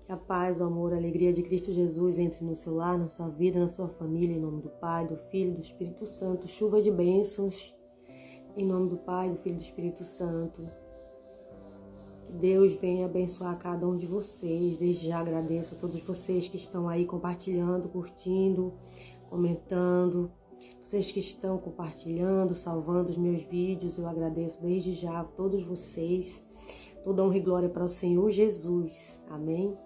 Que a paz, o amor, a alegria de Cristo Jesus entre no seu lar, na sua vida, na sua família, em nome do Pai, do Filho e do Espírito Santo. Chuva de bênçãos, em nome do Pai, do Filho e do Espírito Santo. Que Deus venha abençoar cada um de vocês. Desde já agradeço a todos vocês que estão aí compartilhando, curtindo, comentando. Vocês que estão compartilhando, salvando os meus vídeos, eu agradeço desde já a todos vocês. Toda honra e glória para o Senhor Jesus. Amém?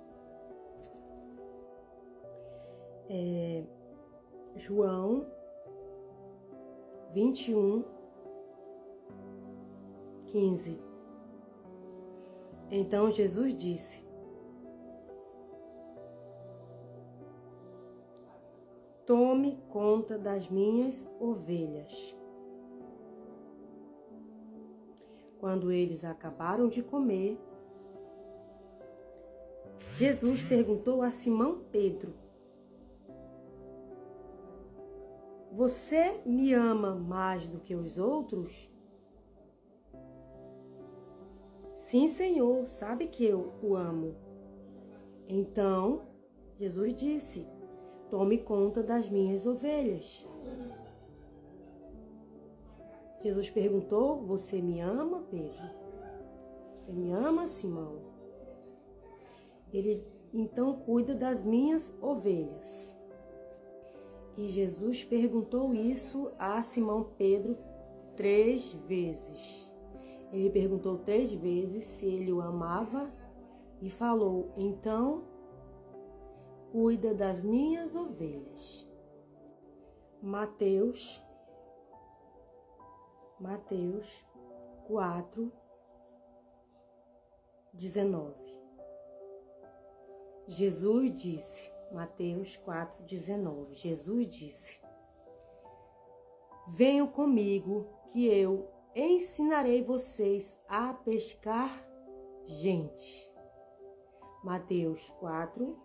João 21, 15. Então Jesus disse: tome conta das minhas ovelhas. Quando eles acabaram de comer, Jesus perguntou a Simão Pedro: você me ama mais do que os outros? Sim, Senhor, sabe que eu o amo. Então, Jesus disse: tome conta das minhas ovelhas. Jesus perguntou: você me ama, Pedro? Você me ama, Simão? Ele então cuida das minhas ovelhas. E Jesus perguntou isso a Simão Pedro 3 vezes. Ele perguntou 3 vezes se ele o amava e falou: então, cuida das minhas ovelhas. Mateus 4, 19. Jesus disse, Mateus 4, 19, Jesus disse: venham comigo que eu ensinarei vocês a pescar gente. Mateus 4,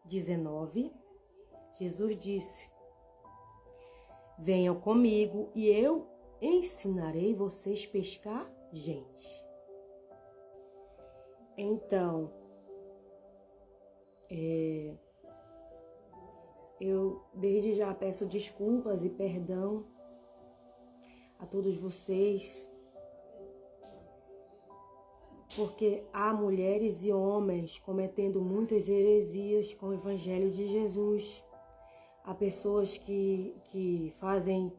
19, Jesus disse: venham comigo e eu ensinarei vocês a pescar gente. Então, eu desde já peço desculpas e perdão a todos vocês, porque há mulheres e homens cometendo muitas heresias com o Evangelho de Jesus. Há pessoas que fazem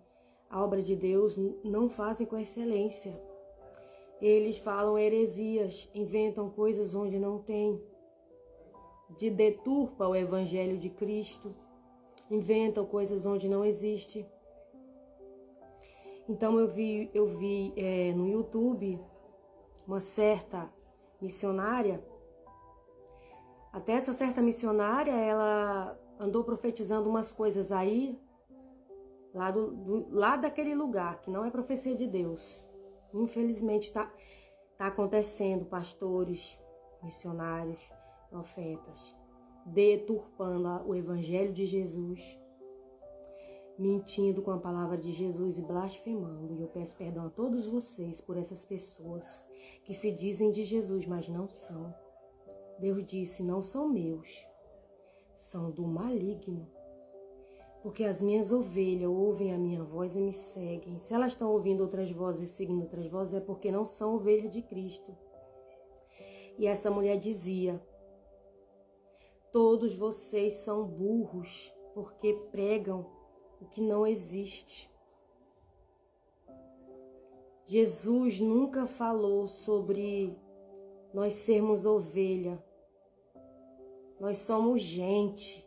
a obra de Deus, não fazem com excelência. Eles falam heresias, inventam coisas onde não tem, deturpam o Evangelho de Cristo, inventam coisas onde não existe. Então eu vi no YouTube uma certa missionária. Até essa certa missionária, ela andou profetizando umas coisas aí, lá daquele lugar, que não é profecia de Deus. Infelizmente tá acontecendo, pastores, missionários, profetas, deturpando o Evangelho de Jesus, mentindo com a palavra de Jesus e blasfemando. E eu peço perdão a todos vocês por essas pessoas que se dizem de Jesus, mas não são. Deus disse: não são meus, são do maligno. Porque as minhas ovelhas ouvem a minha voz e me seguem. Se elas estão ouvindo outras vozes e seguindo outras vozes, é porque não são ovelhas de Cristo. E essa mulher dizia: todos vocês são burros, porque pregam o que não existe. Jesus nunca falou sobre nós sermos ovelha. Nós somos gente.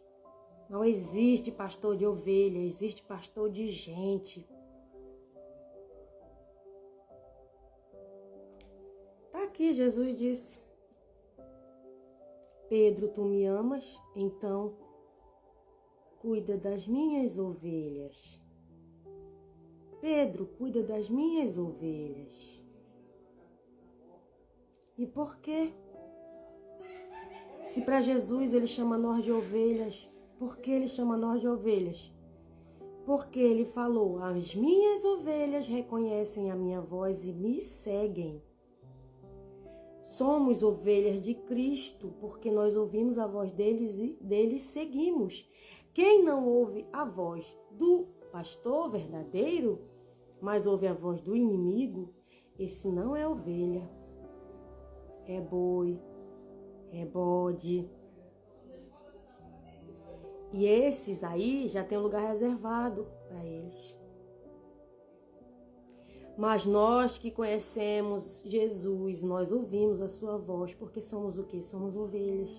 Não existe pastor de ovelha, existe pastor de gente. Tá aqui, Jesus disse: Pedro, tu me amas? Então, cuida das minhas ovelhas. Pedro, cuida das minhas ovelhas. E por quê? Se para Jesus ele chama nós de ovelhas, por que ele chama nós de ovelhas? Porque ele falou: as minhas ovelhas reconhecem a minha voz e me seguem. Somos ovelhas de Cristo, porque nós ouvimos a voz dele seguimos. Quem não ouve a voz do pastor verdadeiro, mas ouve a voz do inimigo, esse não é ovelha, é boi, é bode. E esses aí já tem um lugar reservado para eles. Mas nós que conhecemos Jesus, nós ouvimos a sua voz, porque somos o quê? Somos ovelhas.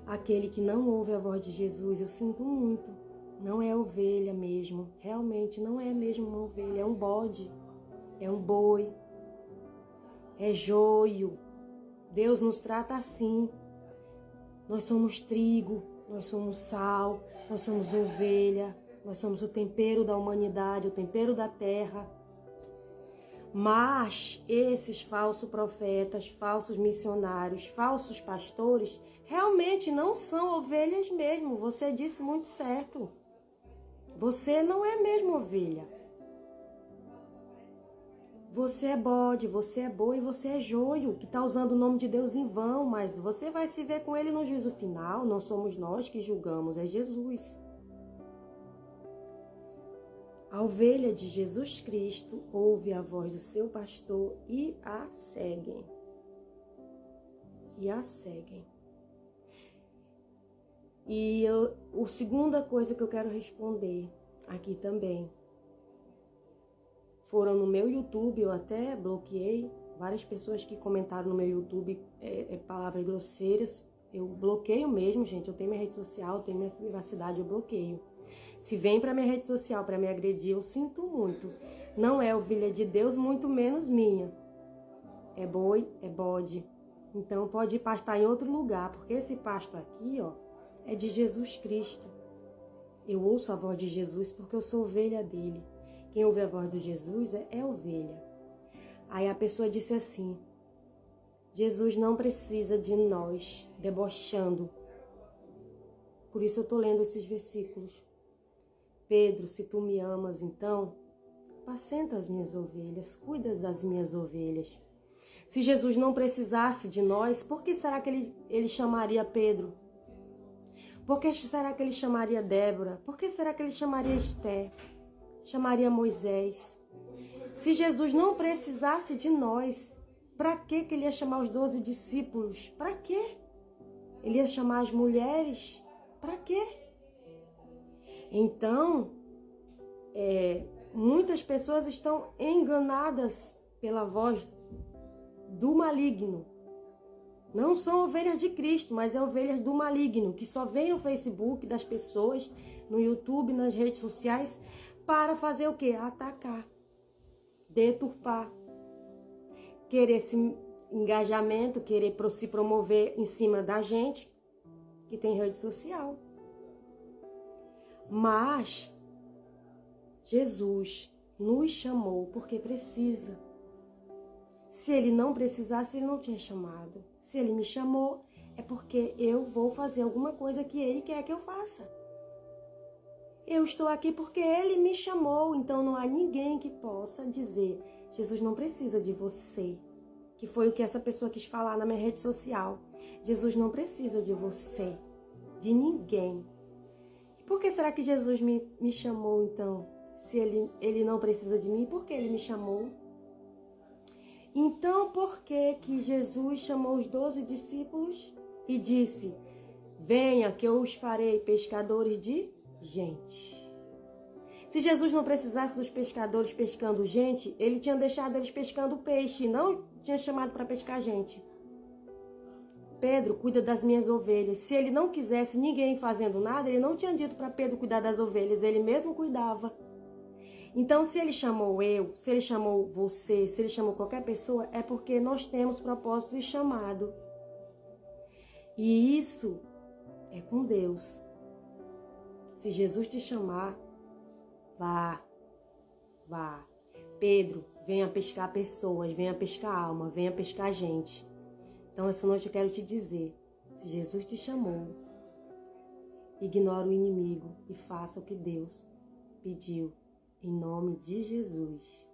Aquele que não ouve a voz de Jesus, eu sinto muito, não é ovelha mesmo. Realmente não é mesmo uma ovelha, é um bode, é um boi, é joio. Deus nos trata assim. Nós somos trigo, nós somos sal, nós somos ovelha, nós somos o tempero da humanidade, o tempero da terra. Mas esses falsos profetas, falsos missionários, falsos pastores, realmente não são ovelhas mesmo. Você disse muito certo. Você não é mesmo ovelha. Você é bode, você é boi, você é joio, que está usando o nome de Deus em vão, mas você vai se ver com ele no juízo final. Não somos nós que julgamos, é Jesus. A ovelha de Jesus Cristo ouve a voz do seu pastor e a seguem. E a seguem. E a segunda coisa que eu quero responder aqui também. Foram no meu YouTube, eu até bloqueei várias pessoas que comentaram no meu YouTube palavras grosseiras. Eu bloqueio mesmo, gente. Eu tenho minha rede social, eu tenho minha privacidade, eu bloqueio. Se vem para minha rede social para me agredir, eu sinto muito. Não é ovelha de Deus, muito menos minha. É boi, é bode. Então pode ir pastar em outro lugar, porque esse pasto aqui, ó, é de Jesus Cristo. Eu ouço a voz de Jesus porque eu sou ovelha dele. Quem ouve a voz de Jesus é ovelha. Aí a pessoa disse assim: Jesus não precisa de nós, debochando. Por isso eu tô lendo esses versículos. Pedro, se tu me amas, então, apacenta as minhas ovelhas, cuida das minhas ovelhas. Se Jesus não precisasse de nós, por que será que ele chamaria Pedro? Por que será que ele chamaria Débora? Por que será que ele chamaria Esté? Chamaria Moisés? Se Jesus não precisasse de nós, para que ele ia chamar os 12 discípulos? Para quê? Ele ia chamar as mulheres? Para quê? Então, muitas pessoas estão enganadas pela voz do maligno. Não são ovelhas de Cristo, mas é ovelhas do maligno, que só vem no Facebook das pessoas, no YouTube, nas redes sociais, para fazer o quê? Atacar, deturpar, querer esse engajamento, querer se promover em cima da gente que tem rede social. Mas Jesus nos chamou porque precisa. Se ele não precisasse, ele não tinha chamado. Se ele me chamou, é porque eu vou fazer alguma coisa que ele quer que eu faça. Eu estou aqui porque ele me chamou, então não há ninguém que possa dizer: Jesus não precisa de você. Que foi o que essa pessoa quis falar na minha rede social. Jesus não precisa de você, de ninguém. Por que será que Jesus me chamou, então? Se ele não precisa de mim, por que ele me chamou? Então, por que Jesus chamou os 12 discípulos e disse: venha que eu os farei pescadores de gente? Se Jesus não precisasse dos pescadores pescando gente, ele tinha deixado eles pescando peixe, não tinha chamado para pescar gente. Pedro, cuida das minhas ovelhas. Se ele não quisesse ninguém fazendo nada, ele não tinha dito para Pedro cuidar das ovelhas, ele mesmo cuidava. Então, se ele chamou eu, se ele chamou você, se ele chamou qualquer pessoa, é porque nós temos propósito e chamado. E isso é com Deus. Se Jesus te chamar, vá. Pedro, venha pescar pessoas, venha pescar alma, venha pescar gente. Então, essa noite eu quero te dizer, se Jesus te chamou, ignora o inimigo e faça o que Deus pediu, em nome de Jesus.